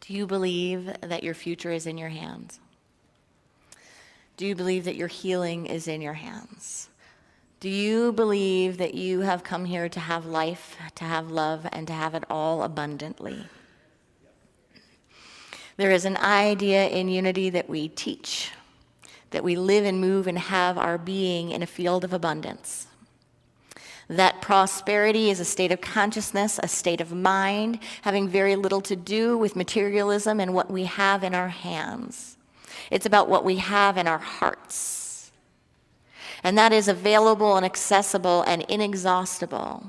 Do you believe that your future is in your hands? Do you believe that your healing is in your hands? Do you believe that you have come here to have life, to have love, and to have it all abundantly? There is an idea in Unity that we teach, that we live and move and have our being in a field of abundance. That prosperity is a state of consciousness, a state of mind, having very little to do with materialism and what we have in our hands. It's about what we have in our hearts. And that is available and accessible and inexhaustible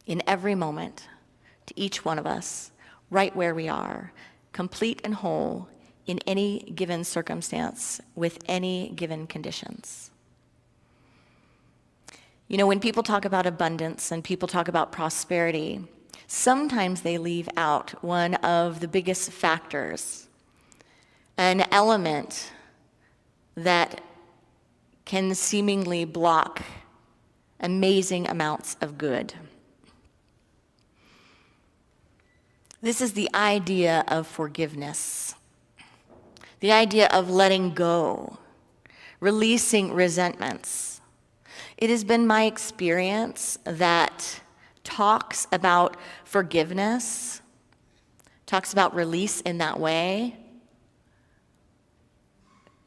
in every moment to each one of us, right where we are, complete and whole in any given circumstance with any given conditions. You know, when people talk about abundance and people talk about prosperity, sometimes they leave out one of the biggest factors, an element that can seemingly block amazing amounts of good. This is the idea of forgiveness, the idea of letting go, releasing resentments. It has been my experience that talks about forgiveness, talks about release in that way,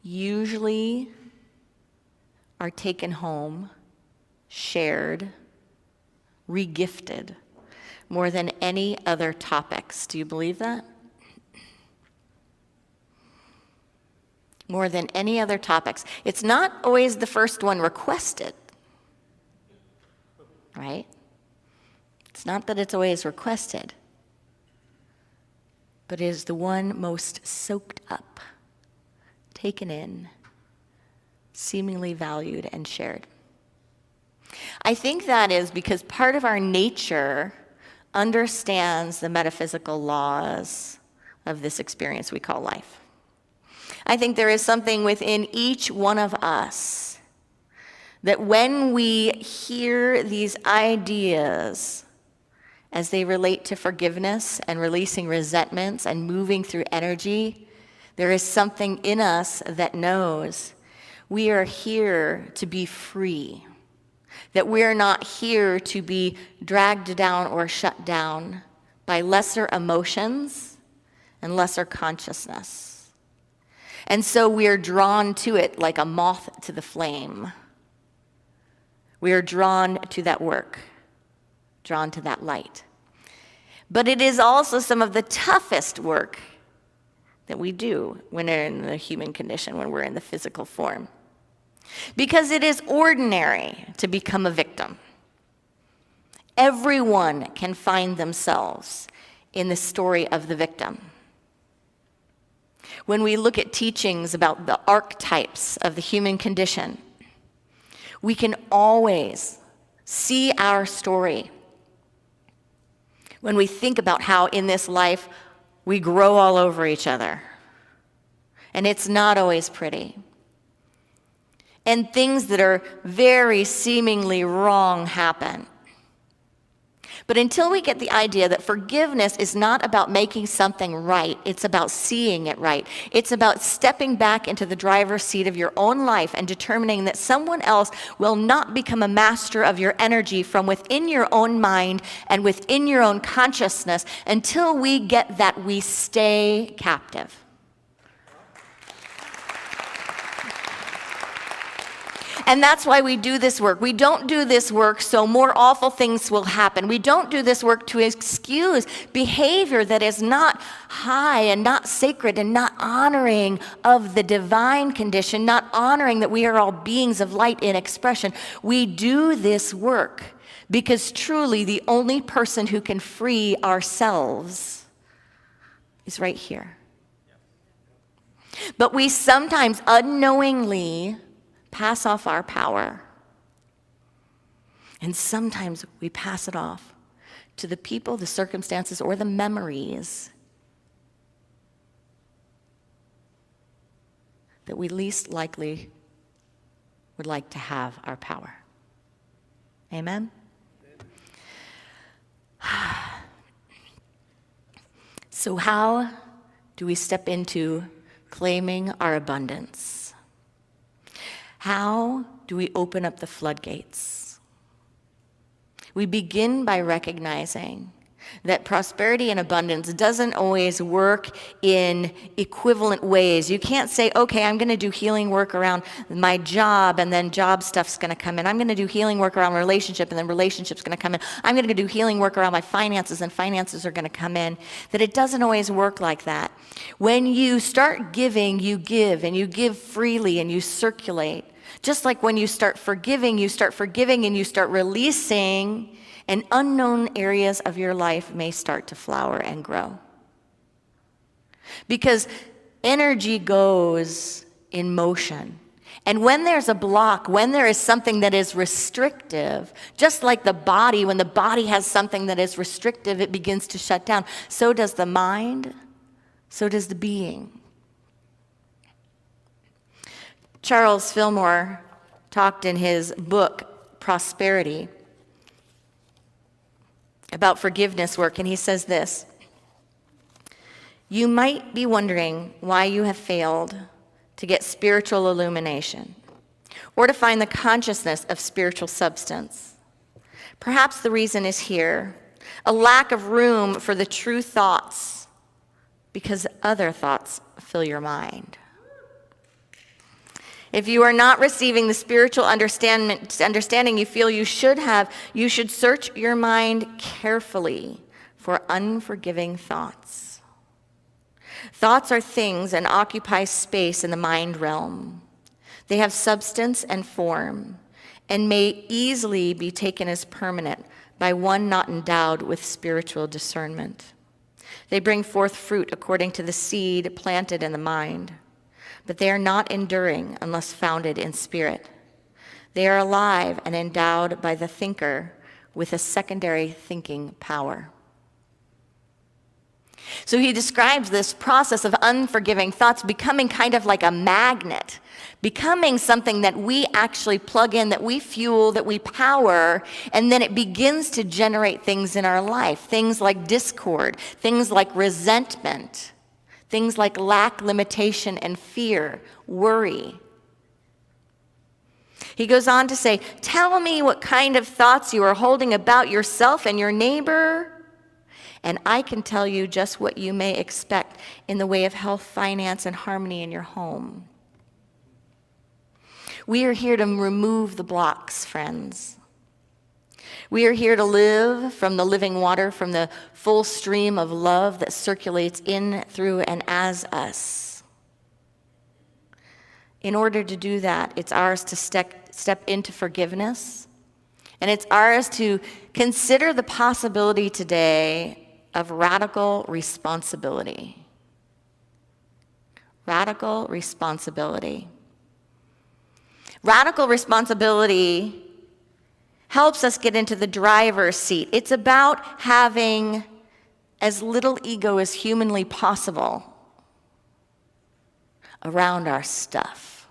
usually are taken home, shared, regifted more than any other topics. Do you believe that? More than any other topics. It's not always the first one requested, right? It's not that it's always requested, but it is the one most soaked up, taken in, seemingly valued and shared. I think that is because part of our nature understands the metaphysical laws of this experience we call life. I think there is something within each one of us that when we hear these ideas as they relate to forgiveness and releasing resentments and moving through energy, there is something in us that knows we are here to be free, that we're not here to be dragged down or shut down by lesser emotions and lesser consciousness. And so we are drawn to it like a moth to the flame. We are drawn to that work, drawn to that light. But it is also some of the toughest work that we do when we're in the human condition, when we're in the physical form. Because it is ordinary to become a victim. Everyone can find themselves in the story of the victim. When we look at teachings about the archetypes of the human condition, we can always see our story. When we think about how in this life we grow all over each other, and it's not always pretty. And things that are very seemingly wrong happen. But until we get the idea that forgiveness is not about making something right, it's about seeing it right. It's about stepping back into the driver's seat of your own life and determining that someone else will not become a master of your energy from within your own mind and within your own consciousness. Until we get that, we stay captive. And that's why we do this work. We don't do this work so more awful things will happen. We don't do this work to excuse behavior that is not high and not sacred and not honoring of the divine condition, not honoring that we are all beings of light in expression. We do this work because truly the only person who can free ourselves is right here. But we sometimes unknowingly pass off our power. And sometimes we pass it off to the people, the circumstances, or the memories that we least likely would like to have our power. Amen? So how do we step into claiming our abundance? How do we open up the floodgates? We begin by recognizing that prosperity and abundance doesn't always work in equivalent ways. You can't say, okay, I'm going to do healing work around my job, and then job stuff's going to come in. I'm going to do healing work around relationship, and then relationship's going to come in. I'm going to do healing work around my finances, and finances are going to come in. That it doesn't always work like that. When you start giving, you give, and you give freely, and you circulate. Just like when you start forgiving, and you start releasing, and unknown areas of your life may start to flower and grow. Because energy goes in motion. And when there's a block, when there is something that is restrictive, just like the body, when the body has something that is restrictive, it begins to shut down. So does the mind, so does the being. Charles Fillmore talked in his book, Prosperity, about forgiveness work, and he says this: you might be wondering why you have failed to get spiritual illumination or to find the consciousness of spiritual substance. Perhaps the reason is here: a lack of room for the true thoughts because other thoughts fill your mind. If you are not receiving the spiritual understanding you feel you should have, you should search your mind carefully for unforgiving thoughts. Thoughts are things and occupy space in the mind realm. They have substance and form and may easily be taken as permanent by one not endowed with spiritual discernment. They bring forth fruit according to the seed planted in the mind. But they are not enduring unless founded in spirit. They are alive and endowed by the thinker with a secondary thinking power. So he describes this process of unforgiving thoughts becoming kind of like a magnet, becoming something that we actually plug in, that we fuel, that we power, and then it begins to generate things in our life, things like discord, things like resentment, things like lack, limitation, and fear, worry. He goes on to say, tell me what kind of thoughts you are holding about yourself and your neighbor, and I can tell you just what you may expect in the way of health, finance, and harmony in your home. We are here to remove the blocks, friends. We are here to live from the living water, from the full stream of love that circulates in, through, and as us. In order to do that, it's ours to step into forgiveness, and it's ours to consider the possibility today of radical responsibility. Radical responsibility. Radical responsibility helps us get into the driver's seat. It's about having as little ego as humanly possible around our stuff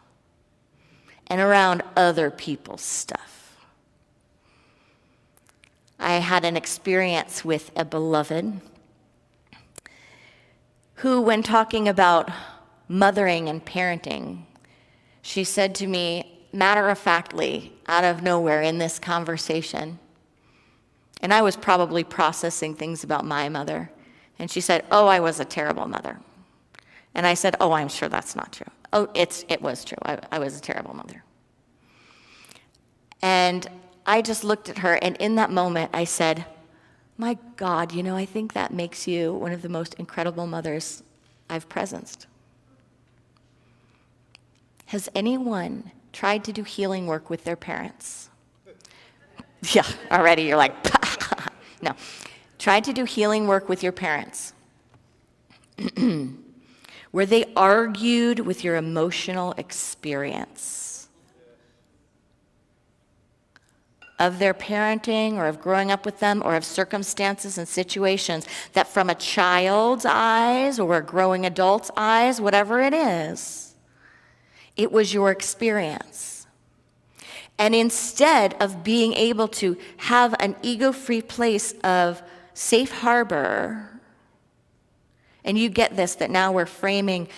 and around other people's stuff. I had an experience with a beloved who, when talking about mothering and parenting, she said to me, matter-of-factly, out of nowhere in this conversation, and I was probably processing things about my mother, and she said, oh, I was a terrible mother. And I said, oh, I'm sure that's not true. Oh, it was true. I was a terrible mother. And I just looked at her, and in that moment, I said, my God, I think that makes you one of the most incredible mothers I've presenced. Has anyone tried to do healing work with their parents? Yeah, already you're like, no. Tried to do healing work with your parents where they argued with your emotional experience of their parenting or of growing up with them or of circumstances and situations that from a child's eyes or a growing adult's eyes, whatever it is, it was your experience. And instead of being able to have an ego-free place of safe harbor, And you get this, that now we're framing,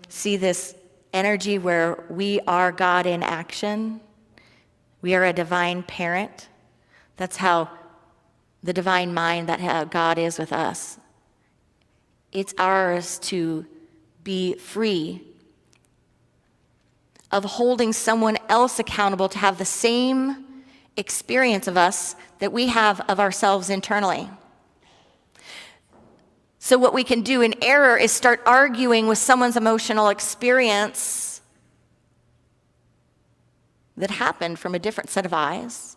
see this energy where we are God in action. We are a divine parent. That's how the divine mind, that how God is with us. It's ours to be free of holding someone else accountable to have the same experience of us that we have of ourselves internally. So what we can do in error is start arguing with someone's emotional experience that happened from a different set of eyes,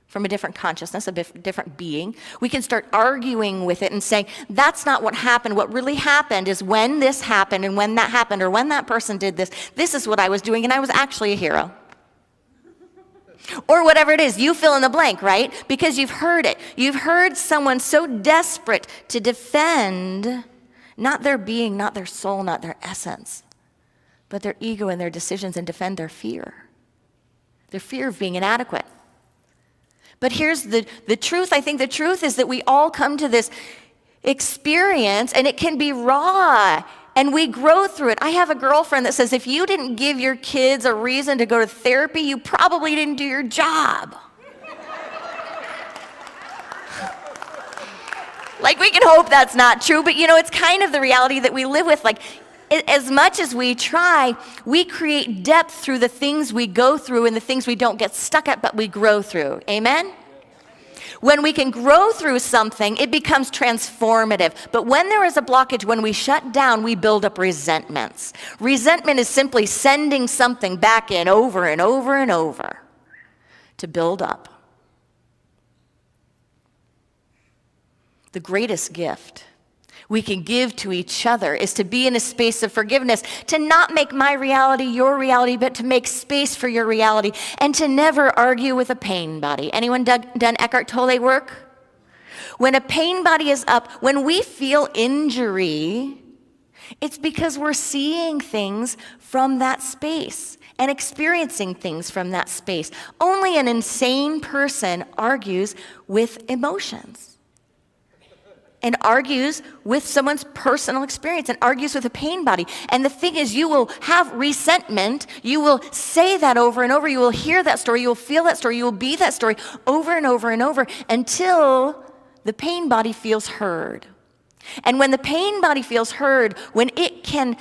from a different consciousness, a different being. We can start arguing with it and saying, that's not what happened. What really happened is when this happened and when that happened or when that person did this, this is what I was doing and I was actually a hero. Or whatever it is, you fill in the blank, right? Because you've heard it. You've heard someone so desperate to defend not their being, not their soul, not their essence, but their ego and their decisions, and defend their fear of being inadequate. But here's the truth. I think the truth is that we all come to this experience, and it can be raw, and we grow through it. I have a girlfriend that says, if you didn't give your kids a reason to go to therapy, you probably didn't do your job. Like, we can hope that's not true, but it's kind of the reality that we live with. Like, as much as we try, we create depth through the things we go through and the things we don't get stuck at, but we grow through. Amen? When we can grow through something, it becomes transformative. But when there is a blockage, when we shut down, we build up resentments. Resentment is simply sending something back in over and over and over to build up. The greatest gift we can give to each other is to be in a space of forgiveness, to not make my reality your reality, but to make space for your reality, and to never argue with a pain body. Anyone done Eckhart Tolle work? When a pain body is up, when we feel injury, it's because we're seeing things from that space and experiencing things from that space. Only an insane person argues with emotions, and argues with someone's personal experience, and argues with a pain body. And the thing is, you will have resentment. You will say that over and over. You will hear that story. You will feel that story. You will be that story over and over and over until the pain body feels heard. And when the pain body feels heard, when it can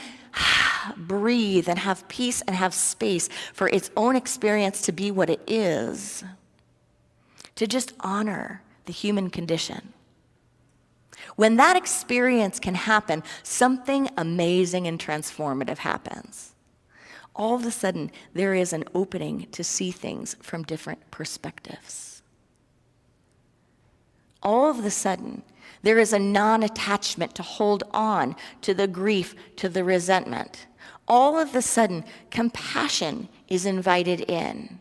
breathe and have peace and have space for its own experience to be what it is, to just honor the human condition, when that experience can happen, something amazing and transformative happens. All of a sudden, there is an opening to see things from different perspectives. All of a sudden, there is a non-attachment to hold on to the grief, to the resentment. All of a sudden, compassion is invited in.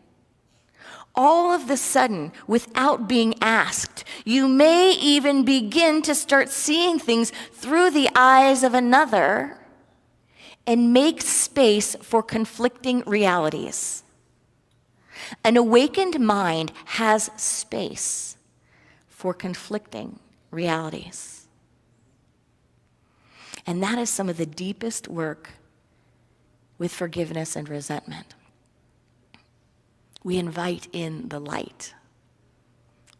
All of a sudden, without being asked, you may even begin to start seeing things through the eyes of another and make space for conflicting realities. An awakened mind has space for conflicting realities. And that is some of the deepest work with forgiveness and resentment. We invite in the light.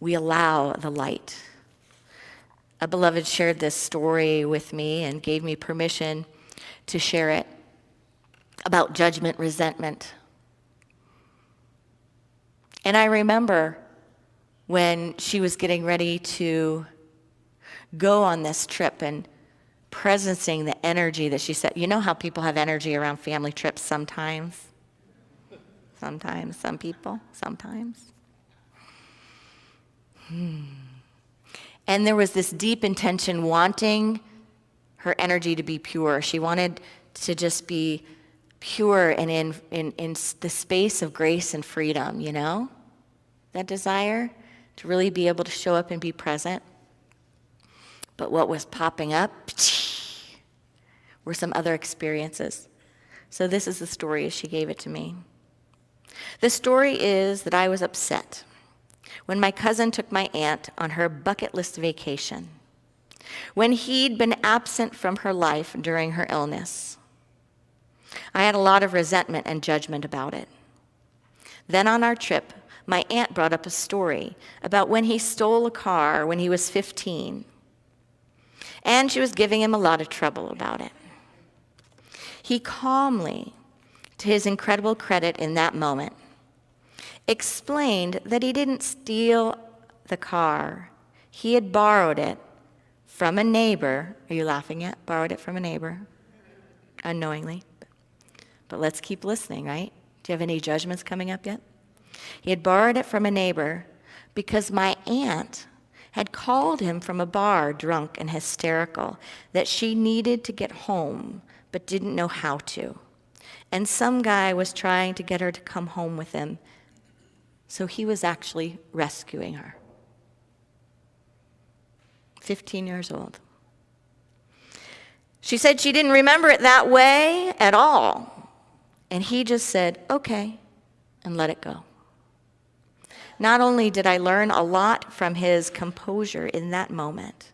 We allow the light. A beloved shared this story with me and gave me permission to share it about judgment, resentment. And I remember when she was getting ready to go on this trip and presencing the energy that she said. You know how people have energy around family trips sometimes? Sometimes, some people, sometimes. And there was this deep intention wanting her energy to be pure. She wanted to just be pure and in the space of grace and freedom, that desire to really be able to show up and be present. But what was popping up were some other experiences. So this is the story as she gave it to me. The story is that I was upset when my cousin took my aunt on her bucket list vacation. when he'd been absent from her life during her illness. I had a lot of resentment and judgment about it. Then on our trip, my aunt brought up a story about when he stole a car when he was 15, and she was giving him a lot of trouble about it. He calmly, to his incredible credit in that moment, explained that he didn't steal the car. He had borrowed it from a neighbor. Are you laughing yet? Borrowed it from a neighbor, unknowingly. But let's keep listening, right? Do you have any judgments coming up yet? He had borrowed it from a neighbor because my aunt had called him from a bar drunk and hysterical that she needed to get home but didn't know how to. And some guy was trying to get her to come home with him, so he was actually rescuing her. 15 years old. She said she didn't remember it that way at all. And he just said, okay, and let it go. Not only did I learn a lot from his composure in that moment,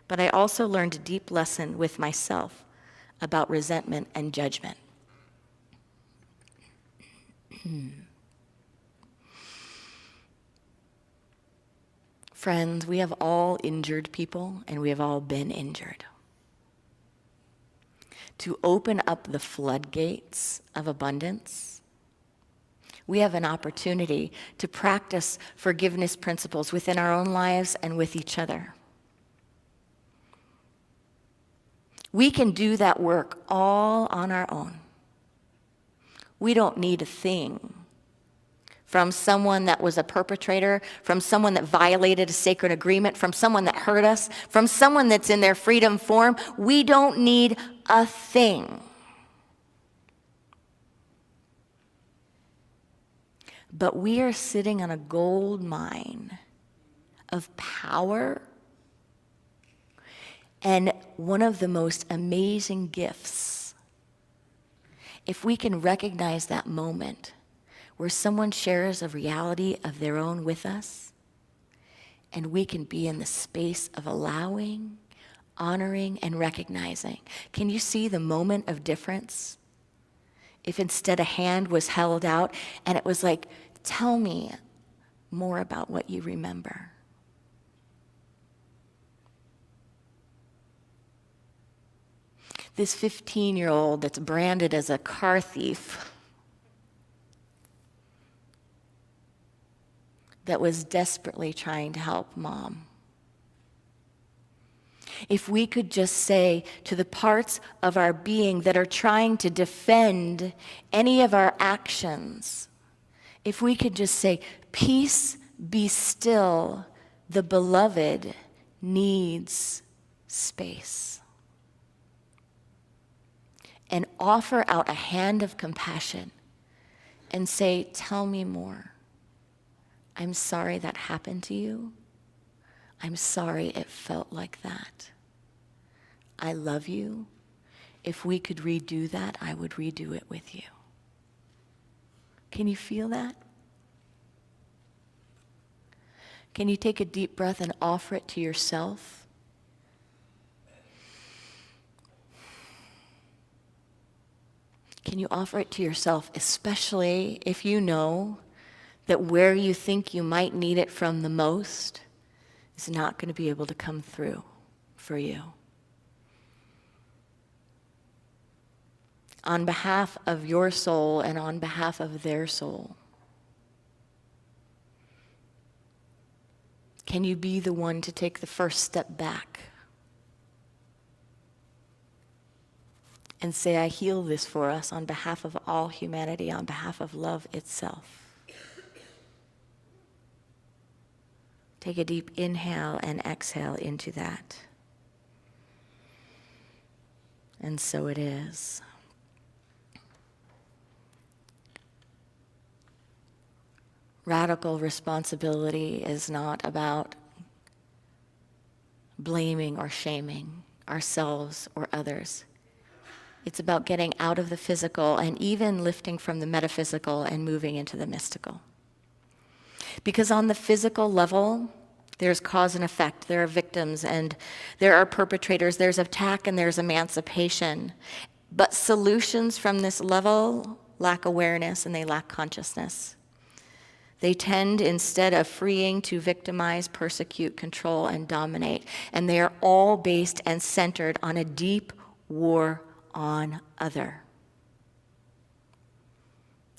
but I also learned a deep lesson with myself about resentment and judgment. Friends, we have all injured people, and we have all been injured. To open up the floodgates of abundance, we have an opportunity to practice forgiveness principles within our own lives and with each other. We can do that work all on our own. We don't need a thing from someone that was a perpetrator, from someone that violated a sacred agreement, from someone that hurt us, from someone that's in their freedom form. We don't need a thing. But we are sitting on a gold mine of power and one of the most amazing gifts. If we can recognize that moment where someone shares a reality of their own with us, and we can be in the space of allowing, honoring, and recognizing. Can you see the moment of difference? If instead a hand was held out and it was like, tell me more about what you remember. This 15-year-old that's branded as a car thief that was desperately trying to help mom. If we could just say to the parts of our being that are trying to defend any of our actions, if we could just say, peace, be still, the beloved needs space. And offer out a hand of compassion and say, tell me more. I'm sorry that happened to you. I'm sorry it felt like that. I love you. If we could redo that, I would redo it with you. Can you feel that? Can you take a deep breath and offer it to yourself? Can you offer it to yourself, especially if you know that where you think you might need it from the most is not going to be able to come through for you? On behalf of your soul and on behalf of their soul, can you be the one to take the first step back and say, I heal this for us on behalf of all humanity, on behalf of love itself? Take a deep inhale and exhale into that. And so it is. Radical responsibility is not about blaming or shaming ourselves or others. It's about getting out of the physical and even lifting from the metaphysical and moving into the mystical. Because on the physical level, There's cause and effect. There are victims and there are perpetrators. There's attack and there's emancipation. But solutions from this level lack awareness and they lack consciousness. They tend, instead of freeing, to victimize, persecute, control, and dominate. And they are all based and centered on a deep war on other.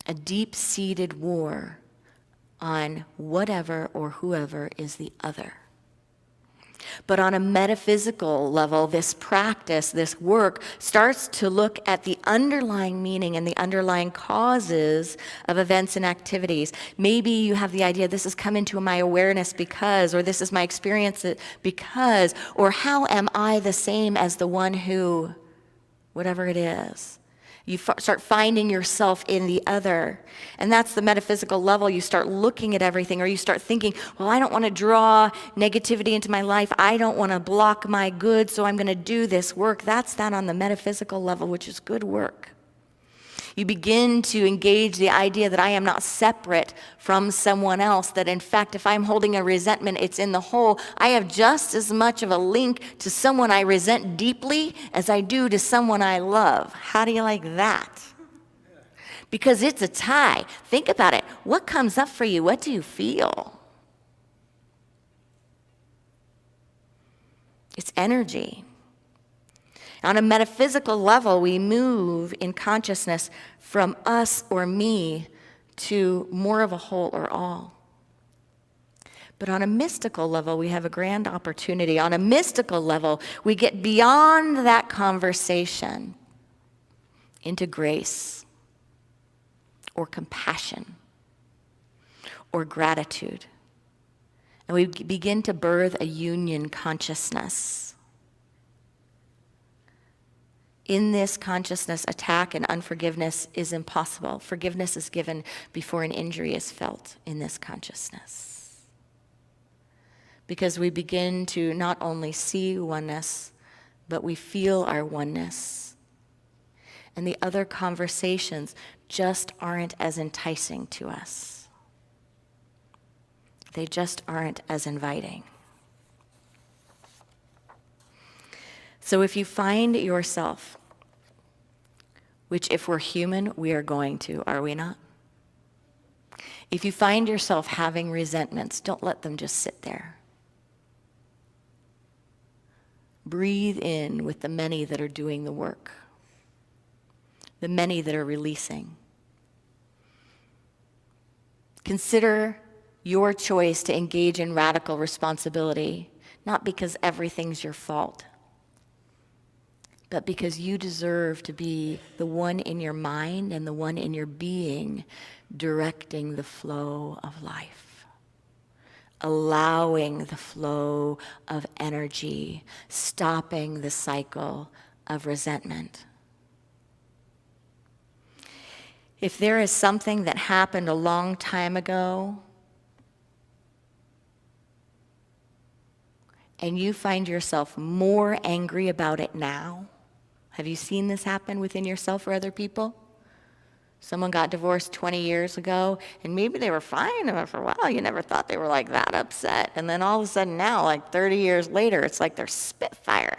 A deep-seated war on whatever or whoever is the other. But on a metaphysical level, this practice, this work, starts to look at the underlying meaning and the underlying causes of events and activities. Maybe you have the idea, this has come into my awareness because, or this is my experience because, or how am I the same as the one who, whatever it is. You start finding yourself in the other. And that's the metaphysical level. You start looking at everything, or you start thinking, well, I don't want to draw negativity into my life. I don't want to block my good, so I'm going to do this work. That's that on the metaphysical level, which is good work. You begin to engage the idea that I am not separate from someone else, that in fact, if I'm holding a resentment, it's in the whole. I have just as much of a link to someone I resent deeply as I do to someone I love. How do you like that? Because it's a tie. Think about it. What comes up for you? What do you feel? It's energy. On a metaphysical level, we move in consciousness from us or me to more of a whole or all. But on a mystical level, we have a grand opportunity. On a mystical level, we get beyond that conversation into grace or compassion or gratitude. And we begin to birth a union consciousness. In this consciousness, attack and unforgiveness is impossible. Forgiveness is given before an injury is felt in this consciousness. Because we begin to not only see oneness, but we feel our oneness. And the other conversations just aren't as enticing to us. They just aren't as inviting. So if you find yourself, which if we're human, we are going to, are we not? If you find yourself having resentments, don't let them just sit there. Breathe in with the many that are doing the work, the many that are releasing. Consider your choice to engage in radical responsibility, not because everything's your fault, but because you deserve to be the one in your mind and the one in your being directing the flow of life, allowing the flow of energy, stopping the cycle of resentment. If there is something that happened a long time ago and you find yourself more angry about it now, have you seen this happen within yourself or other people? Someone got divorced 20 years ago, and maybe they were fine for a while. You never thought they were like that upset. And then all of a sudden now, like 30 years later, it's like they're spitfire.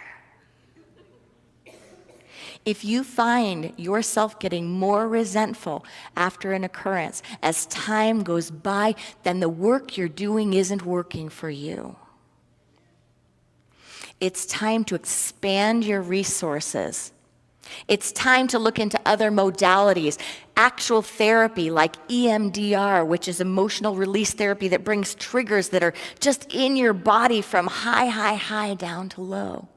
If you find yourself getting more resentful after an occurrence as time goes by, then the work you're doing isn't working for you. It's time to expand your resources. It's time to look into other modalities, actual therapy like EMDR, which is emotional release therapy that brings triggers that are just in your body from high down to low.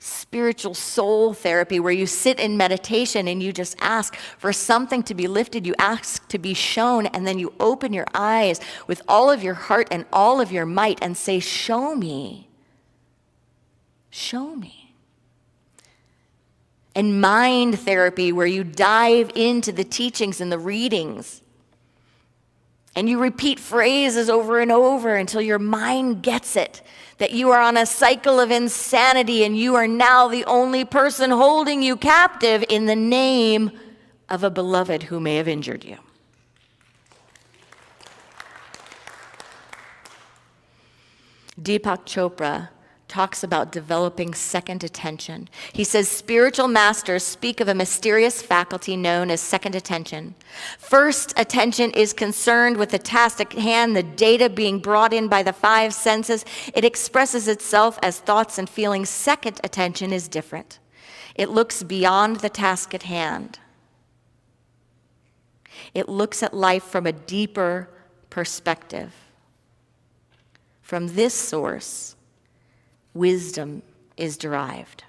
Spiritual soul therapy, where you sit in meditation and you just ask for something to be lifted, you ask to be shown, and then you open your eyes with all of your heart and all of your might and say, show me. Show me. And mind therapy, where you dive into the teachings and the readings and you repeat phrases over and over until your mind gets it, that you are on a cycle of insanity and you are now the only person holding you captive in the name of a beloved who may have injured you. Deepak Chopra talks about developing second attention. He says spiritual masters speak of a mysterious faculty known as second attention. First attention is concerned with the task at hand, the data being brought in by the five senses. It expresses itself as thoughts and feelings. Second attention is different. It looks beyond the task at hand. It looks at life from a deeper perspective. From this source, wisdom is derived.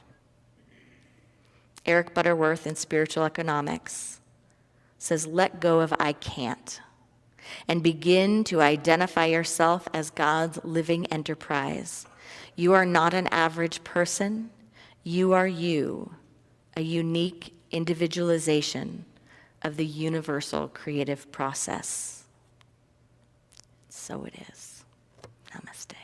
Eric Butterworth in Spiritual Economics says, let go of I can't and begin to identify yourself as God's living enterprise. You are not an average person. You are you, a unique individualization of the universal creative process. So it is. Namaste.